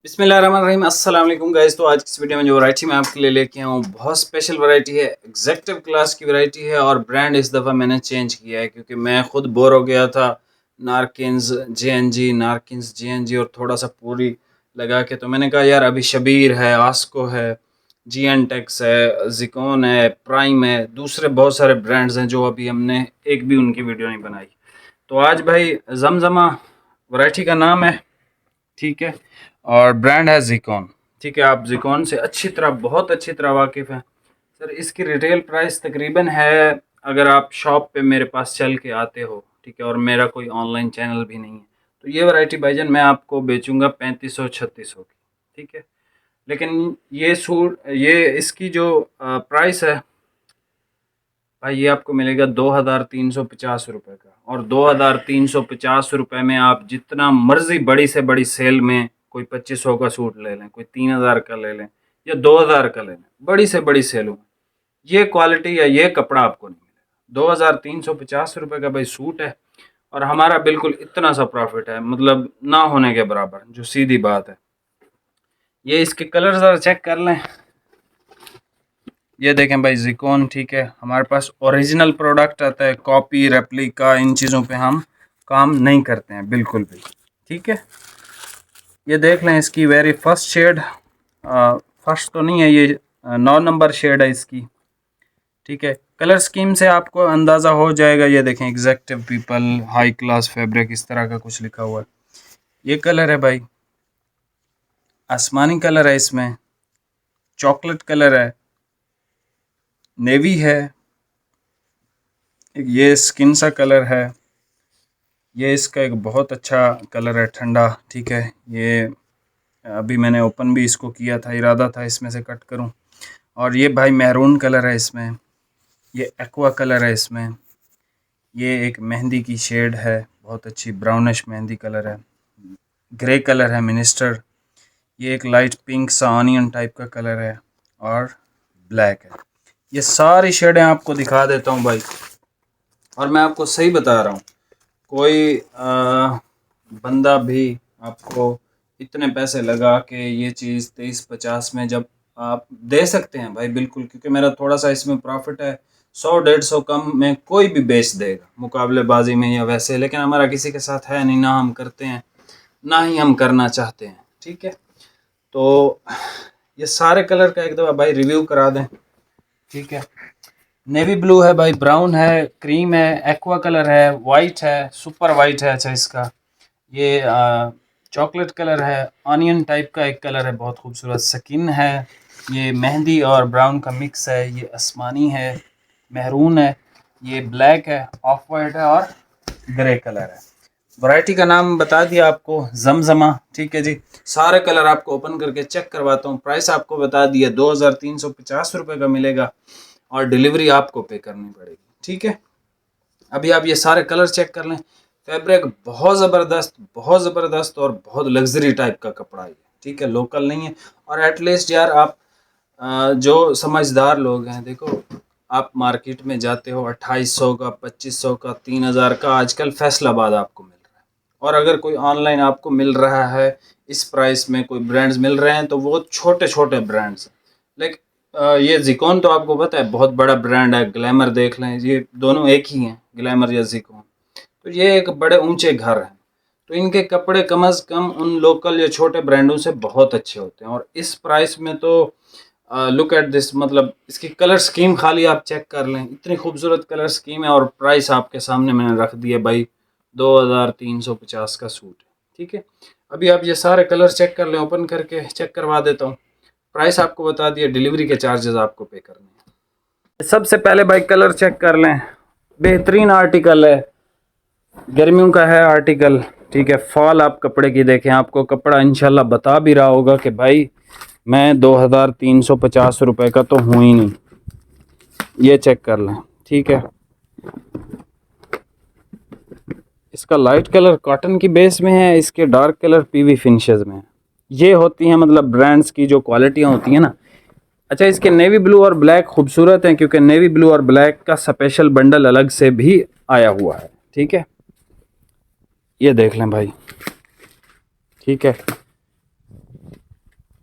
बिस्मिल्लाहिर्रहमानिर्रहीम अस्सलाम वालेकुम गाइस। तो आज की इस वीडियो में जो वैरायटी मैं आपके लिए लेके आया हूँ बहुत स्पेशल वैरायटी है, एग्जेक्टिव क्लास की वैरायटी है। और ब्रांड इस दफ़ा मैंने चेंज किया है क्योंकि मैं खुद बोर हो गया था नारकिन्स जे एन जी और थोड़ा सा पूरी लगा के। तो मैंने कहा यार अभी शबीर है, आस्को है, जी एन टेक्स है, जिकोन है, प्राइम है, दूसरे बहुत सारे ब्रांड्स हैं जो अभी हमने एक भी उनकी वीडियो नहीं बनाई। तो आज भाई जमजमा वैरायटी का नाम है, ठीक है, और ब्रांड है जिकॉन। ठीक है, आप जिकॉन से अच्छी तरह, बहुत अच्छी तरह वाकिफ़ हैं। सर इसकी रिटेल प्राइस तकरीबन है, अगर आप शॉप पे मेरे पास चल के आते हो, ठीक है, और मेरा कोई ऑनलाइन चैनल भी नहीं है, तो ये वैरायटी भाईजान मैं आपको बेचूंगा 3500-3600 की। ठीक है, लेकिन ये सूट, ये इसकी जो प्राइस है भाई, ये आपको मिलेगा 2350 रुपये का। और 2350 रुपये में आप जितना मर्जी बड़ी से बड़ी सेल में कोई 2500 का सूट ले लें, कोई 3000 का ले लें या 2000 का ले लें, बड़ी से बड़ी सेलों में ये क्वालिटी या ये कपड़ा आपको नहीं मिलेगा। 2350 रुपये का भाई सूट है, और हमारा बिल्कुल इतना सा प्रॉफिट है, मतलब ना होने के बराबर, जो सीधी बात है। ये इसके कलर ज़रा चेक कर लें। ये देखें भाई जिकोन, ठीक है, हमारे पास ओरिजिनल प्रोडक्ट आता है, कॉपी रेप्लिका इन चीज़ों पे हम काम नहीं करते हैं बिल्कुल भी। ठीक है, ये देख लें इसकी वेरी फर्स्ट शेड, फर्स्ट तो नहीं है ये, 9 नंबर शेड है इसकी। ठीक है, कलर स्कीम से आपको अंदाज़ा हो जाएगा। ये देखें executive people high class fabric, इस तरह का कुछ लिखा हुआ है। ये कलर है भाई, आसमानी कलर है, इसमें चॉकलेट कलर है, नेवी है, ये स्किन सा कलर है, ये इसका एक बहुत अच्छा कलर है, ठंडा। ठीक है, ये अभी मैंने ओपन भी इसको किया था, इरादा था इसमें से कट करूं। और ये भाई मैरून कलर है इसमें, ये एक्वा कलर है इसमें, ये एक मेहंदी की शेड है, बहुत अच्छी ब्राउनिश मेहंदी कलर है, ग्रे कलर है मिनिस्टर, ये एक लाइट पिंक सा ऑनियन टाइप का कलर है, और ब्लैक है। ये सारी शेडें आपको दिखा देता हूँ भाई, और मैं आपको सही बता रहा हूँ, कोई बंदा भी आपको इतने पैसे लगा के ये चीज़ 2350 में जब आप दे सकते हैं भाई, बिल्कुल, क्योंकि मेरा थोड़ा सा इसमें प्रॉफिट है। 100-150 कम में कोई भी बेच देगा मुकाबलेबाजी में या वैसे, लेकिन हमारा किसी के साथ है नहीं, ना हम करते हैं, ना ही हम करना चाहते हैं। ठीक है, तो ये सारे कलर का एक दफ़ा भाई रिव्यू करा दें। ठीक है, नेवी ब्लू है भाई, ब्राउन है, क्रीम है, एक्वा कलर है, वाइट है, सुपर वाइट है, अच्छा इसका ये चॉकलेट कलर है, ऑनियन टाइप का एक कलर है, बहुत खूबसूरत स्किन है, ये मेहंदी और ब्राउन का मिक्स है, ये आसमानी है, महरून है, ये ब्लैक है, ऑफ वाइट है, और ग्रे कलर है। वैरायटी का नाम बता दिया आपको, जमजमा। ठीक है जी, सारे कलर आपको ओपन करके चेक करवाता हूँ। प्राइस आपको बता दिया, 2350 रुपये का मिलेगा, और डिलीवरी आपको पे करनी पड़ेगी। ठीक है, अभी आप ये सारे कलर चेक कर लें। फैब्रिक बहुत ज़बरदस्त, बहुत ज़बरदस्त, और बहुत लग्जरी टाइप का कपड़ा है। ठीक है, लोकल नहीं है। और एटलीस्ट यार आप जो समझदार लोग हैं, देखो आप मार्केट में जाते हो 2800 का, 2500 का, 3000 का आजकल फैसलाबाद आपको मिल रहा है। और अगर कोई ऑनलाइन आपको मिल रहा है इस प्राइस में, कोई ब्रांड्स मिल रहे हैं, तो वो छोटे छोटे ब्रांड्स हैं। लेकिन ये जिकोन तो आपको पता है बहुत बड़ा ब्रांड है, ग्लैमर देख लें, ये दोनों एक ही हैं, ग्लैमर या जिकोन। तो ये एक बड़े ऊंचे घर हैं, तो इनके कपड़े कम अज़ कम उन लोकल या छोटे ब्रांडों से बहुत अच्छे होते हैं। और इस प्राइस में तो लुक एट दिस, मतलब इसकी कलर स्कीम खाली आप चेक कर लें, इतनी खूबसूरत कलर स्कीम है, और प्राइस आपके सामने मैंने रख दिया भाई, 2350 का सूट है। ठीक है, अभी आप ये सारे कलर चेक कर लें, ओपन करके चेक करवा देता हूँ। प्राइस आपको बता दिया, डिलीवरी के चार्जेस आपको पे करने हैं। सबसे पहले भाई कलर चेक कर लें, बेहतरीन आर्टिकल है, गर्मियों का है आर्टिकल। ठीक है, फॉल आप कपड़े की देखें, आपको कपड़ा इंशाल्लाह बता भी रहा होगा कि भाई मैं 2350 का तो हूँ ही नहीं। ये चेक कर लें। ठीक है, इसका लाइट कलर कॉटन की बेस में है, इसके डार्क कलर पीवी फिनिशेस में है। ये होती हैं मतलब ब्रांड्स की जो क्वालिटियाँ होती हैं ना। अच्छा, इसके नेवी ब्लू और ब्लैक खूबसूरत हैं, क्योंकि नेवी ब्लू और ब्लैक का स्पेशल बंडल अलग से भी आया हुआ है। ठीक है, ये देख लें भाई। ठीक है,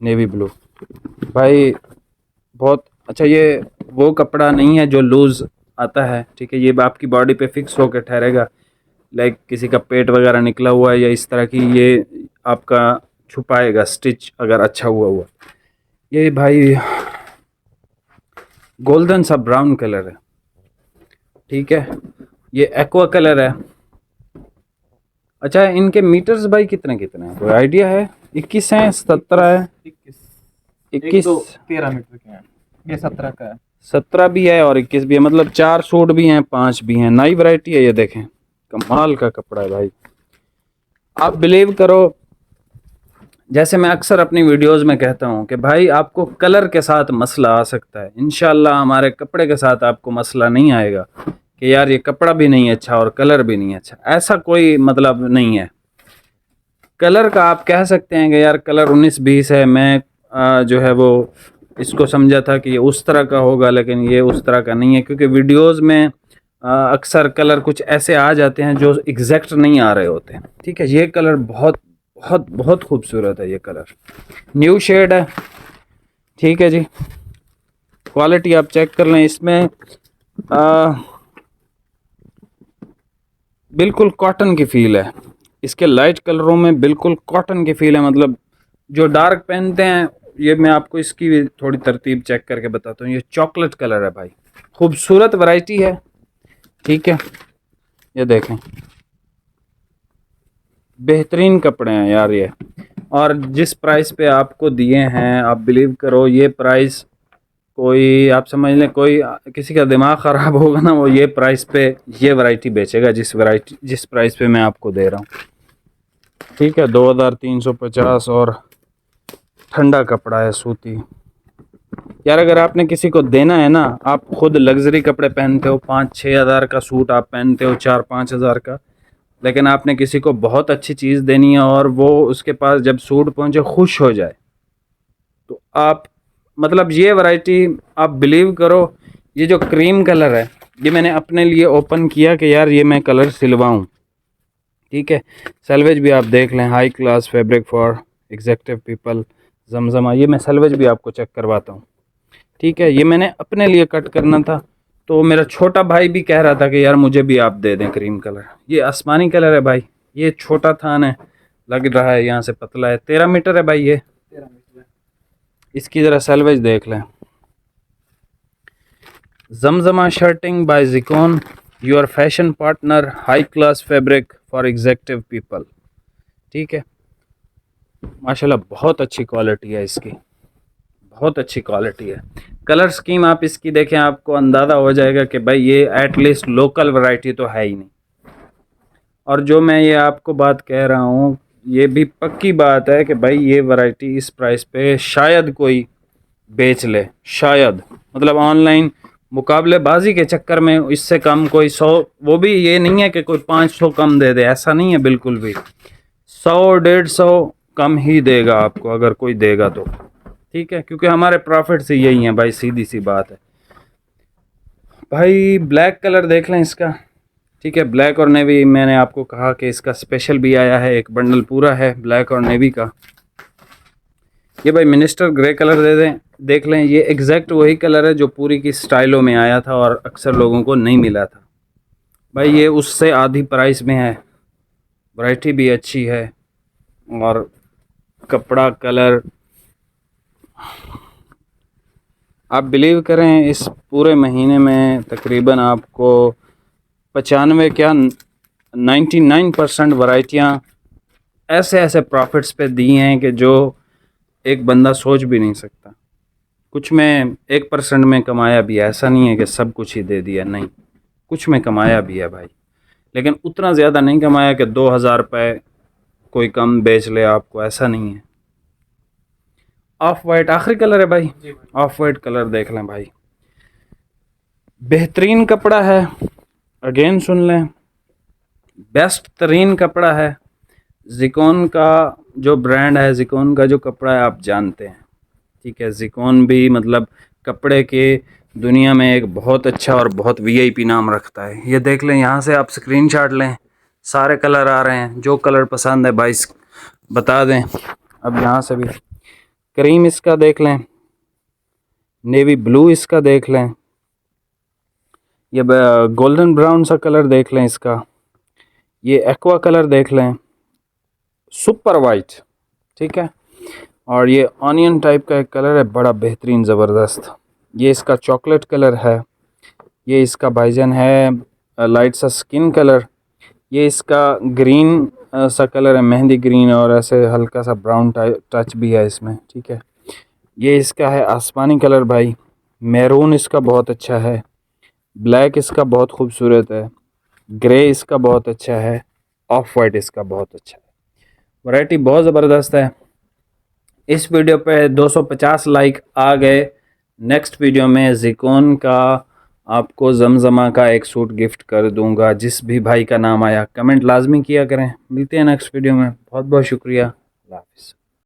नेवी ब्लू भाई, बहुत अच्छा। ये वो कपड़ा नहीं है जो लूज़ आता है, ठीक है, ये आपकी बॉडी पे फिक्स होकर ठहरेगा। लाइक किसी का पेट वगैरह निकला हुआ है या इस तरह की, ये आपका छुपाएगा स्टिच अगर अच्छा हुआ। ये भाई गोल्डन सा ब्राउन कलर है, ठीक है, ये एक्वा कलर है। अच्छा, इनके मीटर्स भाई कितने कितने हैं, कोई आइडिया है? 21 हैं, 17 है? 21 13 मीटर के हैं, ये 17 का है। 17 भी है और 21 भी है, मतलब 4 सूट भी हैं, 5 भी हैं। नई वैरायटी है ये, देखें, कमाल का कपड़ा है भाई। आप बिलीव करो, जैसे मैं अक्सर अपनी वीडियोस में कहता हूँ कि भाई आपको कलर के साथ मसला आ सकता है, इंशाल्लाह हमारे कपड़े के साथ आपको मसला नहीं आएगा कि यार ये कपड़ा भी नहीं अच्छा और कलर भी नहीं अच्छा। ऐसा कोई मतलब नहीं है। कलर का आप कह सकते हैं कि यार कलर 19-20 है, मैं जो है वो इसको समझा था कि ये उस तरह का होगा, लेकिन ये उस तरह का नहीं है, क्योंकि वीडियोस में अक्सर कलर कुछ ऐसे आ जाते हैं जो एग्जैक्ट नहीं आ रहे होते हैं, ठीक है। ये कलर बहुत बहुत बहुत खूबसूरत है, ये कलर न्यू शेड है, ठीक है जी। क्वालिटी आप चेक कर लें, इसमें बिल्कुल कॉटन की फील है, इसके लाइट कलरों में बिल्कुल कॉटन की फील है। मतलब जो डार्क पहनते हैं, ये मैं आपको इसकी भी थोड़ी तरतीब चेक करके बताता हूँ। ये चॉकलेट कलर है भाई, खूबसूरत वैरायटी है, ठीक है। ये देखें, बेहतरीन कपड़े हैं यार ये। और जिस प्राइस पे आपको दिए हैं, आप बिलीव करो, ये प्राइस कोई, आप समझ लें, कोई किसी का दिमाग ख़राब होगा ना, वो ये प्राइस पे ये वैरायटी बेचेगा, जिस प्राइस पे मैं आपको दे रहा हूँ, ठीक है। 2350 और ठंडा कपड़ा है, सूती। यार अगर आपने किसी को देना है ना, आप खुद लग्जरी कपड़े पहनते हो, 5-6 हज़ार का सूट आप पहनते हो, 4-5 हज़ार का, लेकिन आपने किसी को बहुत अच्छी चीज़ देनी है और वो उसके पास जब सूट पहुंचे खुश हो जाए, तो आप, मतलब ये वैरायटी आप बिलीव करो, ये जो क्रीम कलर है, ये मैंने अपने लिए ओपन किया कि यार ये मैं कलर सिलवाऊं, ठीक है। सेल्वेज भी आप देख लें, high class fabric for executive people, Zamzama, ये मैं सेल्वेज भी आपको चेक करवाता हूँ, ठीक है। ये मैंने अपने लिए कट करना था, तो मेरा छोटा भाई भी कह रहा था कि यार मुझे भी आप दे दें क्रीम कलर। ये आसमानी कलर है भाई, ये छोटा थान है, लग रहा है यहाँ से पतला है, 13 मीटर है भाई ये। 13 मीटर है। इसकी ज़रा सेल्वेज देख लें, Zamzama shirting by Zikon, your fashion partner, high class fabric for executive people, ठीक है। माशाल्लाह बहुत अच्छी क्वालिटी है इसकी, बहुत अच्छी क्वालिटी है। कलर स्कीम आप इसकी देखें, आपको अंदाज़ा हो जाएगा कि भाई ये एटलीस्ट लोकल वैरायटी तो है ही नहीं। और जो मैं ये आपको बात कह रहा हूँ, ये भी पक्की बात है कि भाई ये वैरायटी इस प्राइस पे शायद कोई बेच ले, शायद, मतलब ऑनलाइन मुकाबलेबाजी के चक्कर में इससे कम कोई 100, वो भी ये नहीं है कि कोई 500 कम दे दे, ऐसा नहीं है बिल्कुल भी। 100-150 कम ही देगा आपको अगर कोई देगा तो, ठीक है, क्योंकि हमारे प्रॉफिट से यही है भाई, सीधी सी बात है। भाई ब्लैक कलर देख लें इसका, ठीक है, ब्लैक और नेवी, मैंने आपको कहा कि इसका स्पेशल भी आया है, एक बंडल पूरा है ब्लैक और नेवी का। ये भाई मिनिस्टर ग्रे कलर दे दें, देख लें, ये एग्जैक्ट वही कलर है जो पूरी की स्टाइलों में आया था और अक्सर लोगों को नहीं मिला था भाई। ये उससे आधी प्राइस में है, वैरायटी भी अच्छी है और कपड़ा कलर, आप बिलीव करें, इस पूरे महीने में तकरीबन आपको 95 क्या 99% वैरायटियाँ ऐसे ऐसे प्रॉफिट्स पे दी हैं कि जो एक बंदा सोच भी नहीं सकता। कुछ में 1% में कमाया भी है, ऐसा नहीं है कि सब कुछ ही दे दिया, नहीं, कुछ में कमाया भी है भाई, लेकिन उतना ज़्यादा नहीं कमाया कि 2000 रुपये कोई कम बेच ले आपको, ऐसा नहीं है। ऑफ वाइट आखिरी कलर है भाई, ऑफ वाइट कलर देख लें भाई, बेहतरीन कपड़ा है, अगेन सुन लें, बेस्ट तरीन कपड़ा है। जिकोन का जो ब्रांड है, जिकोन का जो कपड़ा है आप जानते हैं, ठीक है। जिकोन भी मतलब कपड़े के दुनिया में एक बहुत अच्छा और बहुत वीआईपी नाम रखता है। ये देख लें, यहाँ से आप स्क्रीनशॉट लें, सारे कलर आ रहे हैं, जो कलर पसंद है भाई बता दें। अब यहाँ से भी क्रीम इसका देख लें, नेवी ब्लू इसका देख लें, ये गोल्डन ब्राउन सा कलर देख लें इसका, ये एक्वा कलर देख लें, सुपर वाइट, ठीक है। और ये ऑनियन टाइप का एक कलर है, बड़ा बेहतरीन ज़बरदस्त। ये इसका चॉकलेट कलर है। ये इसका भाईजान है लाइट सा स्किन कलर। ये इसका ग्रीन सा कलर है, मेहंदी ग्रीन, और ऐसे हल्का सा ब्राउन टच भी है इसमें, ठीक है। ये इसका है आसमानी कलर भाई, मैरून इसका बहुत अच्छा है, ब्लैक इसका बहुत खूबसूरत है, ग्रे इसका बहुत अच्छा है, ऑफ वाइट इसका बहुत अच्छा है। वैरायटी बहुत ज़बरदस्त है। इस वीडियो पे 250 लाइक आ गए। नेक्स्ट वीडियो में ज़िकोन का आपको जमजमा का एक सूट गिफ्ट कर दूंगा। जिस भी भाई का नाम आया कमेंट लाजमी किया करें। मिलते हैं नेक्स्ट वीडियो में। बहुत बहुत शुक्रिया। अल्लाह हाफ़िज़।